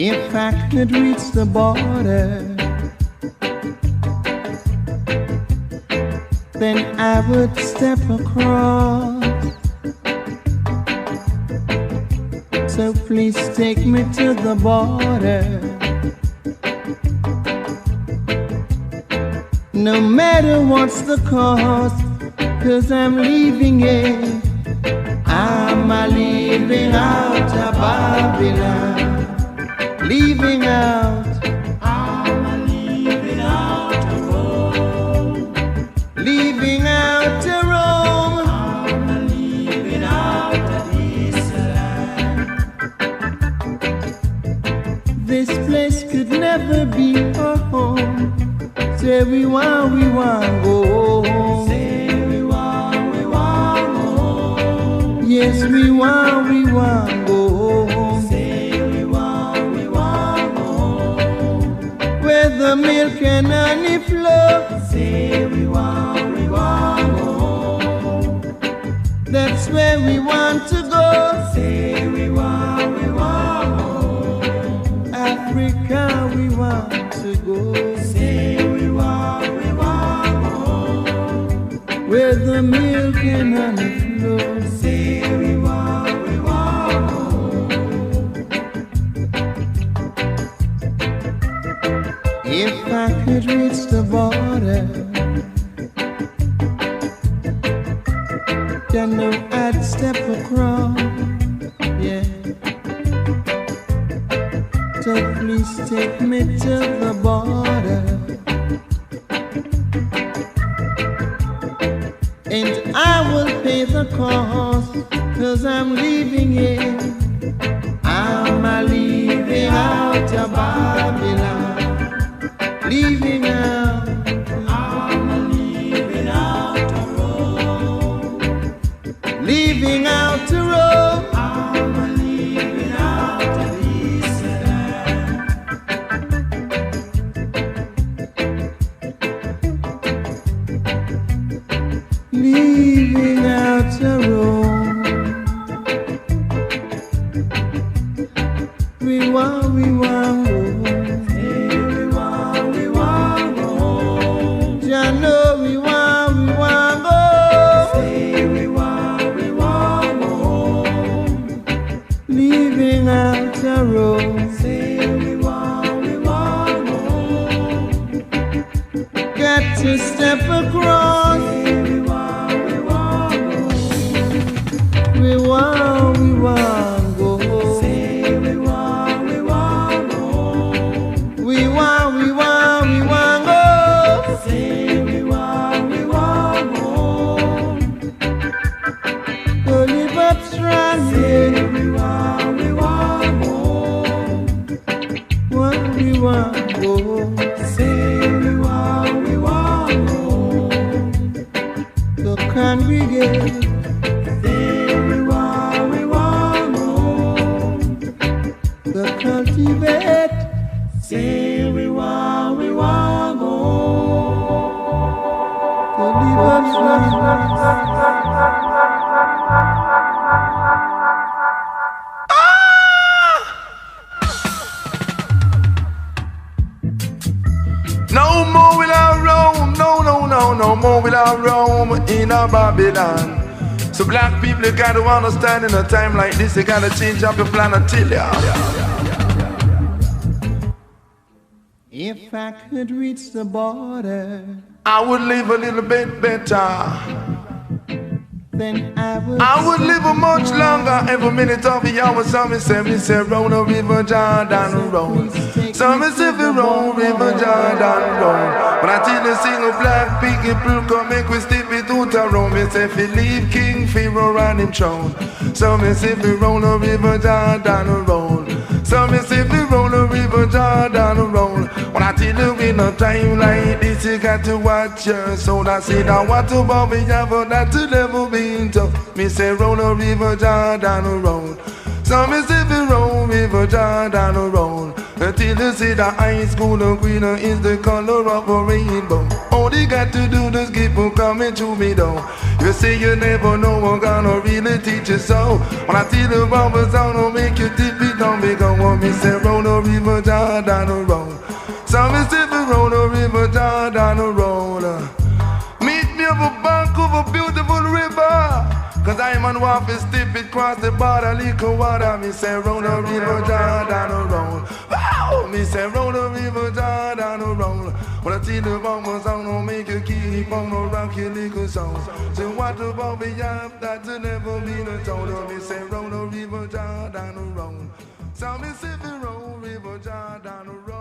If I could reach the border, then I would step across. So please take me to the border. No matter what's the cost, 'cause I'm leaving it. I'm leaving out of Babylon. Leaving out. I'm leaving out of Rome. Leaving out of Rome. I'm leaving out of Israel. This place could never be a home. Say we want go home. Say we want go home. Yes, we want go home. Say we want go home. Where the milk and honey flow. Say we want go home. That's where we want to go. Say we want home. Africa, we want to go. Where the milk and honey flow. Say we want home. If I could reach the border, you know I'd step across, yeah. So please take me to the border. And I will pay the cost, 'cause I'm leaving it. I'm leaving out of Babylon. Leaving out. I'm leaving out of Rome. Leaving out of Rome. I'm leaving out of Israel. Leaving out a room. We want home. Hey, we want home. Ya know we want go. Say we want home. Leaving out a room. Say we want home. Got to step across. We want go home. Say we want home. We want go. Say we want home. Go live up strong. Say we want home. We want go. Say we want home. Go congregate. Cultivate. Say we want go. To live up No more will I roam, no more will I roam in a Babylon. So black people, you gotta understand in a time like this, you gotta change up your plan until ya. If I could reach the border, I would live a little bit better. Then I would live a much longer. Every minute of the hour, some say round the river Jordan road. Some say we round river Jordan road. But I tell you, single black people come make we step it out a round. Me say we leave King Pharaoh and him throne. Some say we round the river Jordan road. Some say we round the river Jordan road. When I tell you in a time like this, you got to watch your soul. I say that what about me have that to never be tough. Me say round the river Jordan road. Some say we round river Jordan road. Until you see the high school green is the color of a rainbow. All you got to do is keep on coming to me though. You say you never know I'm gonna really teach you so. When I tell you about the sound, I'll make you tip it on me go on, me say round the river Jordan road. So me say round the river Jordan road. Meet me up a bank of a beautiful river. Cause I'm on walk is step it cross the border, liquor water. Me say round the river Jordan road. Wow! Me say round the river Jordan road. When I see the bomber sound, don't make you keep on no rock your little sound. So what about me up that to never be the town? Me say round the river Jordan road. So me say round river Jordan road.